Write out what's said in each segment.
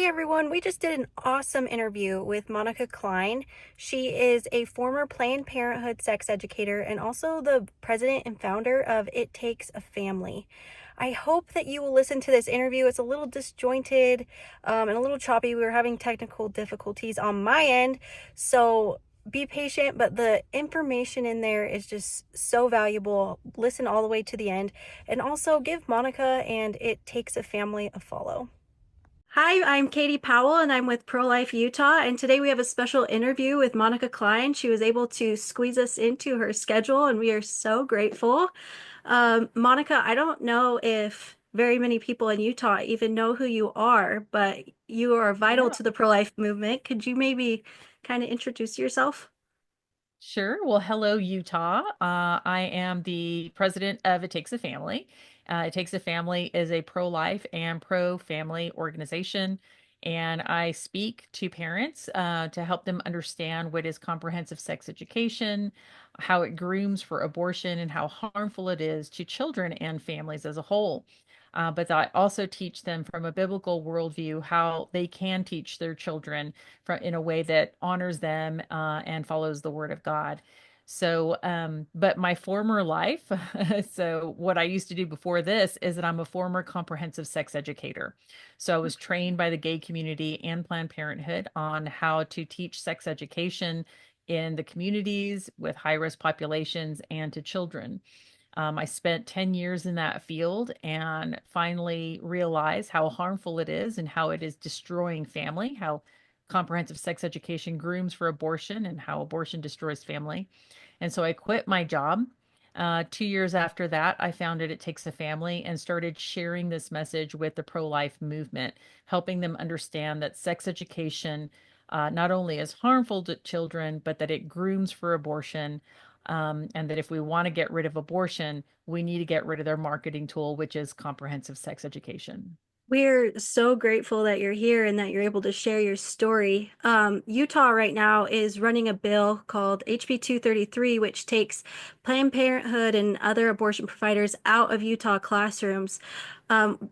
everyone, we just did an awesome interview with Monica Cline. She is a former Planned Parenthood sex educator and also the president and founder of It Takes a Family. I hope that you will listen to this interview. It's a little disjointed and a little choppy. We were having technical difficulties on my end, so be patient, but the information in there is just so valuable. Listen all the way to the end, and also give Monica and It Takes a Family a follow. Hi, I'm Katie Powell and I'm with Pro-Life Utah. And today we have a special interview with Monica Cline. She was able to squeeze us into her schedule and we are so grateful. Monica, I don't know if very many people in Utah even know who you are, but you are vital Yeah, to the pro-life movement. Could you maybe kind of introduce yourself? sure. Well, hello, Utah. I am the president of It Takes a Family. It Takes a Family is a pro-life and pro-family organization, and I speak to parents to help them understand what is comprehensive sex education, how it grooms for abortion, and how harmful it is to children and families as a whole. But I also teach them from a biblical worldview how they can teach their children in a way that honors them and follows the word of God. But my former life, so what I used to do before this is that I'm a former comprehensive sex educator. So I was trained by the gay community and Planned Parenthood on how to teach sex education in the communities with high-risk populations and to children. I spent 10 years in that field and finally realized how harmful it is and how it is destroying family, how comprehensive sex education grooms for abortion and how abortion destroys family. And so I quit my job. 2 years after that, I founded It Takes a Family and started sharing this message with the pro-life movement, helping them understand that sex education not only is harmful to children, but that it grooms for abortion, and that if we want to get rid of abortion, we need to get rid of their marketing tool, which is comprehensive sex education. We're so grateful that you're here and that you're able to share your story. Utah right now is running a bill called HB 233, which takes Planned Parenthood and other abortion providers out of Utah classrooms. Um,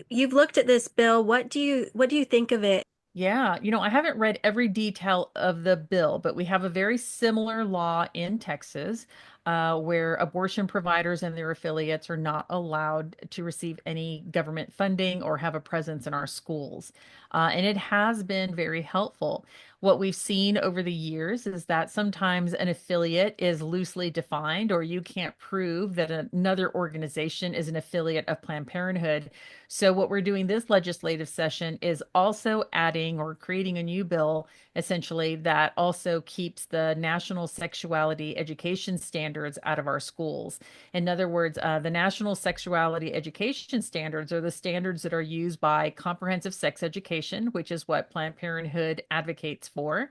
you've looked at this bill. What do you think of it? Yeah, I haven't read every detail of the bill, but we have a very similar law in Texas where abortion providers and their affiliates are not allowed to receive any government funding or have a presence in our schools. And it has been very helpful. What we've seen over the years is that sometimes an affiliate is loosely defined, or you can't prove that another organization is an affiliate of Planned Parenthood. So, what we're doing this legislative session is also adding or creating a new bill, essentially, that also keeps the national sexuality education standards out of our schools. In other words, the national sexuality education standards are the standards that are used by comprehensive sex education, which is what Planned Parenthood advocates for.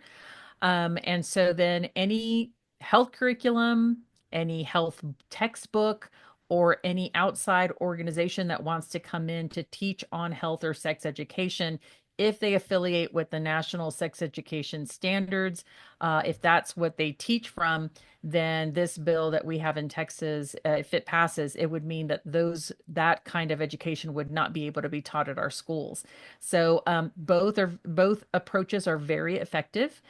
And so then any health curriculum, any health textbook, or any outside organization that wants to come in to teach on health or sex education, if they affiliate with the National Sex Education Standards, if that's what they teach from, then this bill that we have in Texas, if it passes, it would mean that that kind of education would not be able to be taught at our schools. So both approaches are very effective.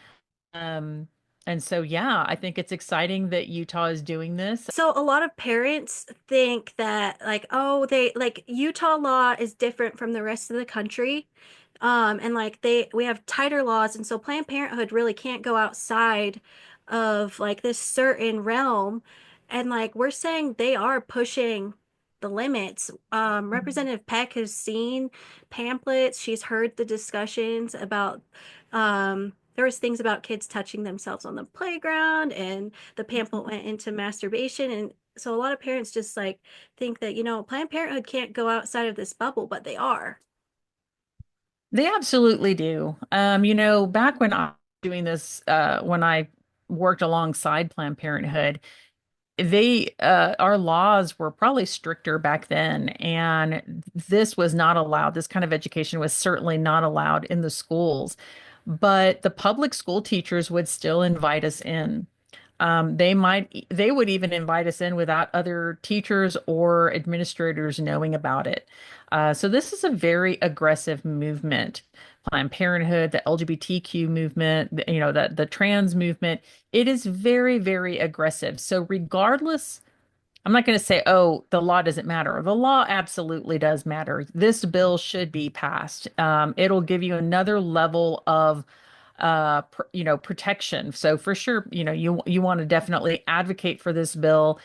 Um, and so, yeah, I think it's exciting that Utah is doing this. So a lot of parents think that like, oh, they like Utah law is different from the rest of the country. And like we have tighter laws, and so Planned Parenthood really can't go outside of like this certain realm. And like we're saying they are pushing the limits. Representative Peck has seen pamphlets, she's heard the discussions about there was things about kids touching themselves on the playground, and the pamphlet went into masturbation. And so a lot of parents just like think that, Planned Parenthood can't go outside of this bubble, but they are. They absolutely do. Back when I was doing this, when I worked alongside Planned Parenthood, our laws were probably stricter back then, and this was not allowed. This kind of education was certainly not allowed in the schools, but the public school teachers would still invite us in. They would even invite us in without other teachers or administrators knowing about it. So this is a very aggressive movement. Planned Parenthood, the LGBTQ movement, the trans movement, it is very, very aggressive. So regardless, I'm not going to say, oh, the law doesn't matter. The law absolutely does matter. This bill should be passed. It'll give you another level of protection. So for sure, you want to definitely advocate for this bill,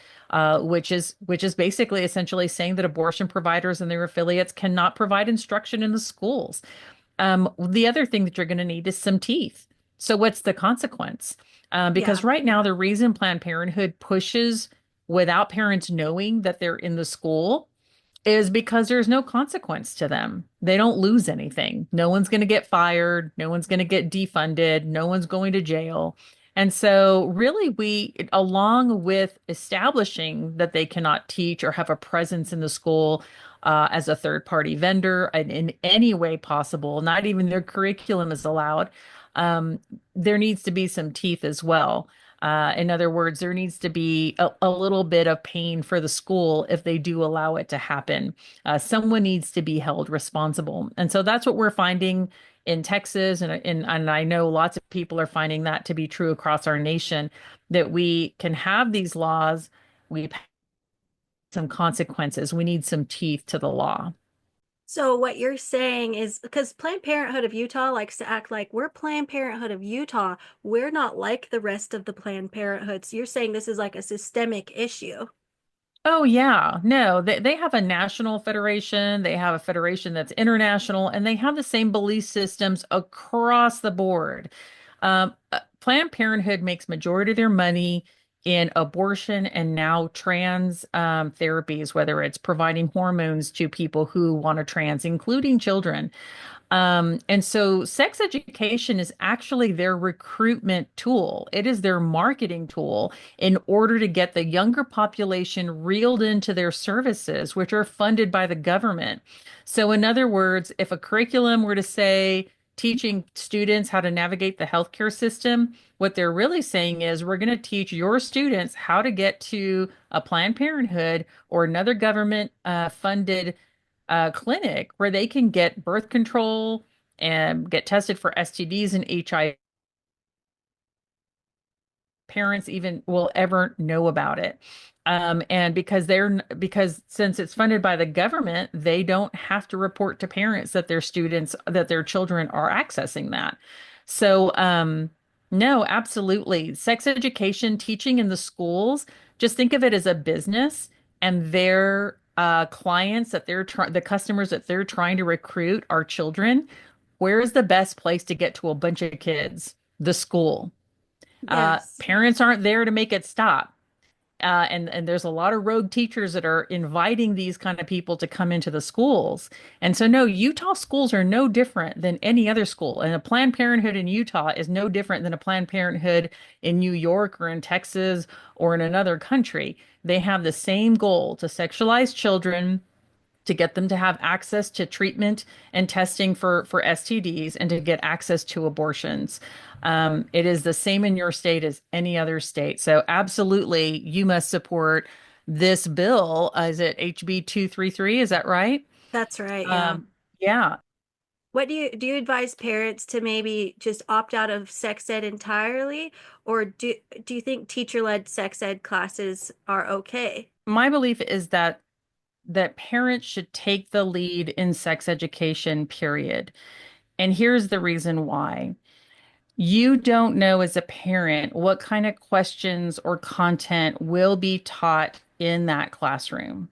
which is basically essentially saying that abortion providers and their affiliates cannot provide instruction in the schools. The other thing that you're going to need is some teeth. So what's the consequence? Because Yeah. right now, the reason Planned Parenthood pushes without parents knowing that they're in the school is because there's no consequence to them. They don't lose anything. No one's going to get fired. No one's going to get defunded. No one's going to jail. And so, really, along with establishing that they cannot teach or have a presence in the school as a third party vendor in any way possible, not even their curriculum is allowed, um, there needs to be some teeth as well. In other words, there needs to be a little bit of pain for the school if they do allow it to happen. Someone needs to be held responsible. And so that's what we're finding in Texas. And I know lots of people are finding that to be true across our nation, that we can have these laws, we have some consequences, we need some teeth to the law. So what you're saying is because Planned Parenthood of Utah likes to act like we're Planned Parenthood of Utah, we're not like the rest of the Planned Parenthoods. You're saying this is like a systemic issue. Oh yeah, no, they have a national federation, they have a federation that's international, and they have the same belief systems across the board. Planned Parenthood makes majority of their money in abortion and now trans therapies, whether it's providing hormones to people who want to trans, including children. And so sex education is actually their recruitment tool. It is their marketing tool in order to get the younger population reeled into their services, which are funded by the government. So, in other words, if a curriculum were to say teaching students how to navigate the healthcare system, what they're really saying is we're going to teach your students how to get to a Planned Parenthood or another government funded clinic where they can get birth control and get tested for STDs and HIV. Parents even will ever know about it. And because since it's funded by the government, they don't have to report to parents that their children are accessing that. So, no, absolutely. Sex education teaching in the schools, just think of it as a business, and their clients the customers that they're trying to recruit are children. Where is the best place to get to a bunch of kids? The school. Yes. Parents aren't there to make it stop. And there's a lot of rogue teachers that are inviting these kind of people to come into the schools. And so, no, Utah schools are no different than any other school. And a Planned Parenthood in Utah is no different than a Planned Parenthood in New York or in Texas or in another country. They have the same goal to sexualize children, to get them to have access to treatment and testing for STDs and to get access to abortions. It is the same in your state as any other state. So absolutely, you must support this bill. Is it HB 233? Is that right? That's right. Yeah. Um, yeah, What do you advise parents to maybe just opt out of sex ed entirely, or do you think teacher-led sex ed classes are okay? my belief is that parents should take the lead in sex education, period. And here's the reason why. You don't know as a parent what kind of questions or content will be taught in that classroom.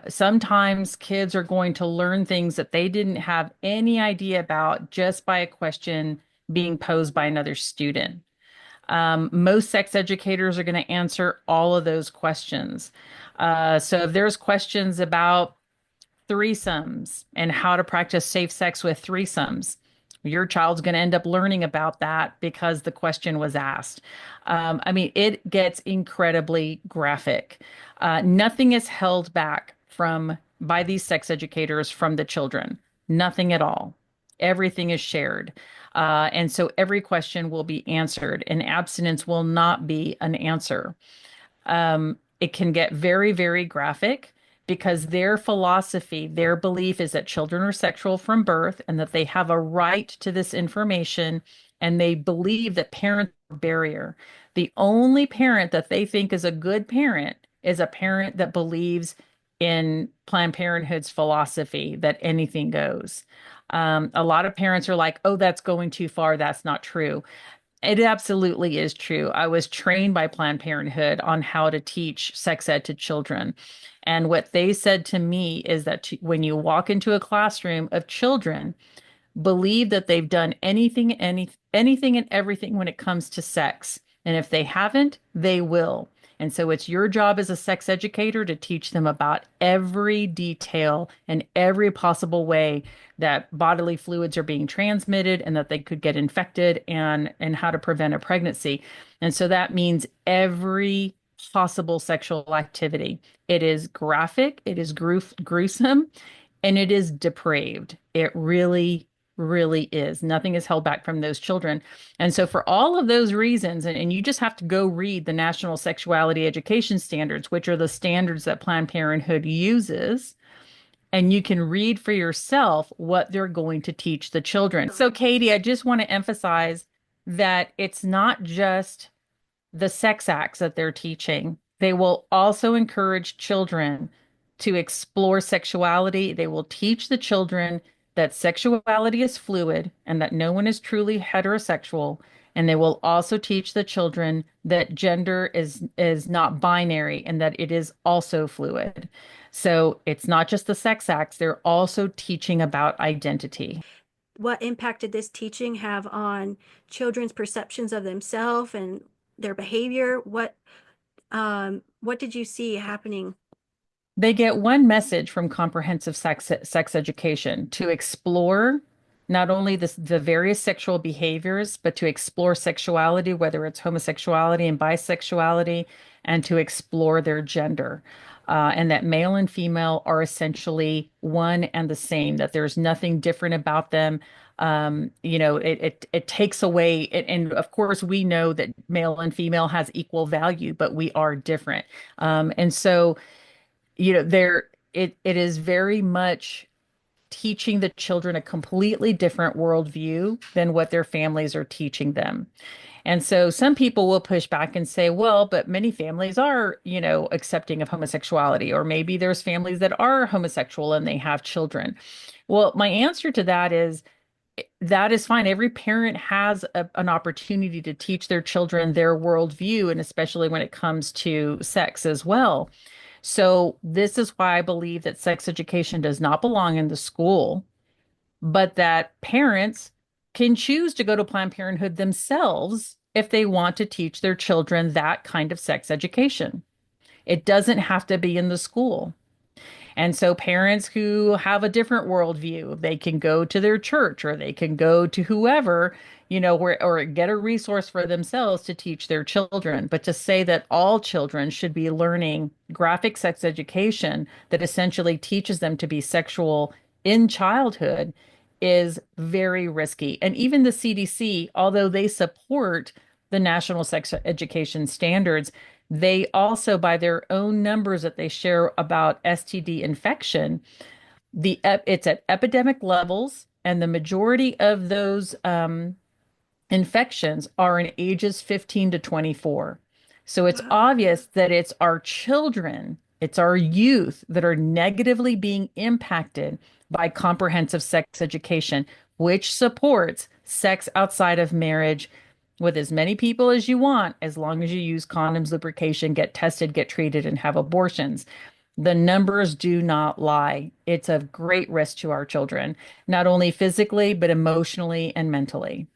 Sometimes kids are going to learn things that they didn't have any idea about just by a question being posed by another student. Most sex educators are going to answer all of those questions. So if there's questions about threesomes and how to practice safe sex with threesomes, your child's going to end up learning about that because the question was asked. I mean, it gets incredibly graphic. Nothing is held back by these sex educators from the children. Nothing at all. Everything is shared. And so every question will be answered, and abstinence will not be an answer. It can get very, very graphic because their philosophy, their belief is that children are sexual from birth and that they have a right to this information. And they believe that parents are a barrier. The only parent that they think is a good parent is a parent that believes in Planned Parenthood's philosophy that anything goes. A lot of parents are like, oh, that's going too far. That's not true. It absolutely is true. I was trained by Planned Parenthood on how to teach sex ed to children. And what they said to me is that when you walk into a classroom of children, believe that they've done anything and everything when it comes to sex. And if they haven't, they will. And so it's your job as a sex educator to teach them about every detail and every possible way that bodily fluids are being transmitted and that they could get infected and how to prevent a pregnancy. And so that means every possible sexual activity. It is graphic, it is gruesome, and it is depraved. It really is. Nothing is held back from those children. And so, for all of those reasons, and you just have to go read the National Sexuality Education Standards, which are the standards that Planned Parenthood uses, and you can read for yourself what they're going to teach the children. So, Katie, I just want to emphasize that it's not just the sex acts that they're teaching. They will also encourage children to explore sexuality. They will teach the children that sexuality is fluid and that no one is truly heterosexual. And they will also teach the children that gender is not binary and that it is also fluid. So it's not just the sex acts, they're also teaching about identity. What impact did this teaching have on children's perceptions of themselves and their behavior? What did you see happening? They get one message from comprehensive sex education to explore not only the various sexual behaviors, but to explore sexuality, whether it's homosexuality and bisexuality, and to explore their gender. And that male and female are essentially one and the same, that there's nothing different about them. It takes away, and of course, we know that male and female has equal value, but we are different. And so, it is very much teaching the children a completely different worldview than what their families are teaching them. And so some people will push back and say, well, but many families are, accepting of homosexuality, or maybe there's families that are homosexual and they have children. Well, my answer to that is that is fine. Every parent has an opportunity to teach their children their worldview, and especially when it comes to sex as well. So this is why I believe that sex education does not belong in the school, but that parents can choose to go to Planned Parenthood themselves if they want to teach their children that kind of sex education. It doesn't have to be in the school. And so parents who have a different worldview, they can go to their church or they can go to whoever, or get a resource for themselves to teach their children. But to say that all children should be learning graphic sex education that essentially teaches them to be sexual in childhood is very risky. And even the CDC, although they support the National Sex Education Standards, they also, by their own numbers that they share about STD infection, it's at epidemic levels, and the majority of those infections are in ages 15 to 24. So it's Wow. obvious that it's our children, it's our youth that are negatively being impacted by comprehensive sex education, which supports sex outside of marriage with as many people as you want, as long as you use condoms, lubrication, get tested, get treated, and have abortions. The numbers do not lie. It's a great risk to our children, not only physically, but emotionally and mentally.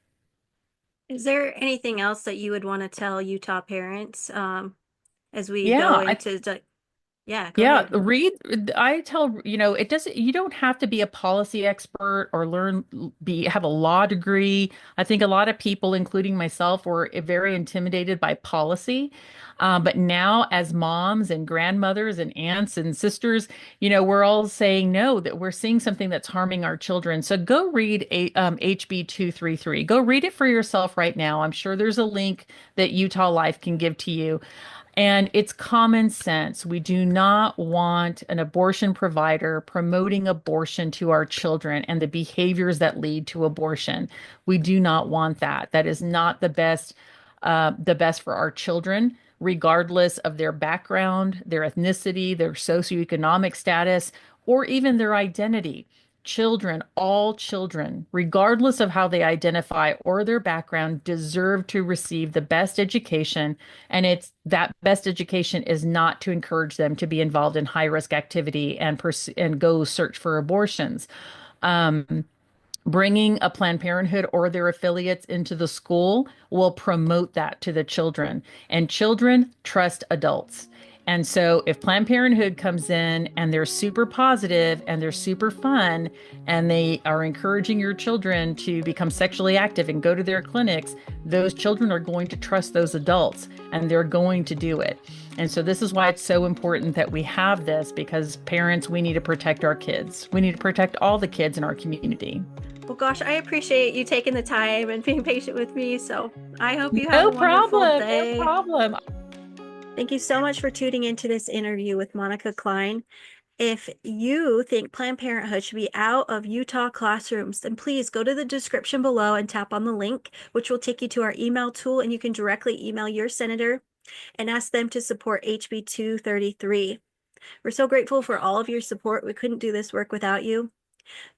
Is there anything else that you would want to tell Utah parents as we go Yeah, I into the? Yeah, go Yeah, ahead. I tell, it doesn't, you don't have to be a policy expert or have a law degree. I think a lot of people, including myself, were very intimidated by policy. But now, as moms and grandmothers and aunts and sisters, we're all saying no, that we're seeing something that's harming our children. So go read HB 233. Go read it for yourself right now. I'm sure there's a link that Utah Life can give to you. And it's common sense. We do not want an abortion provider promoting abortion to our children and the behaviors that lead to abortion. We do not want that. That is not the best for our children, regardless of their background, their ethnicity, their socioeconomic status, or even their identity. Children, all children, regardless of how they identify or their background, deserve to receive the best education. And it's that best education is not to encourage them to be involved in high risk activity and go search for abortions. Um, Bringing a Planned Parenthood or their affiliates into the school will promote that to the children. And children trust adults. And so if Planned Parenthood comes in and they're super positive and they're super fun and they are encouraging your children to become sexually active and go to their clinics, those children are going to trust those adults and they're going to do it. And so this is why it's so important that we have this, because parents, we need to protect our kids. We need to protect all the kids in our community. Well, gosh, I appreciate you taking the time and being patient with me. So I hope you have No a wonderful problem. No day. problem. Thank you so much for tuning into this interview with Monica Cline. If you think Planned Parenthood should be out of Utah classrooms, then please go to the description below and tap on the link, which will take you to our email tool, and you can directly email your senator and ask them to support HB 233. We're so grateful for all of your support. We couldn't do this work without you.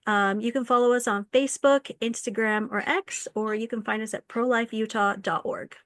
You can follow us on Facebook, Instagram, or X, or you can find us at prolifeutah.org.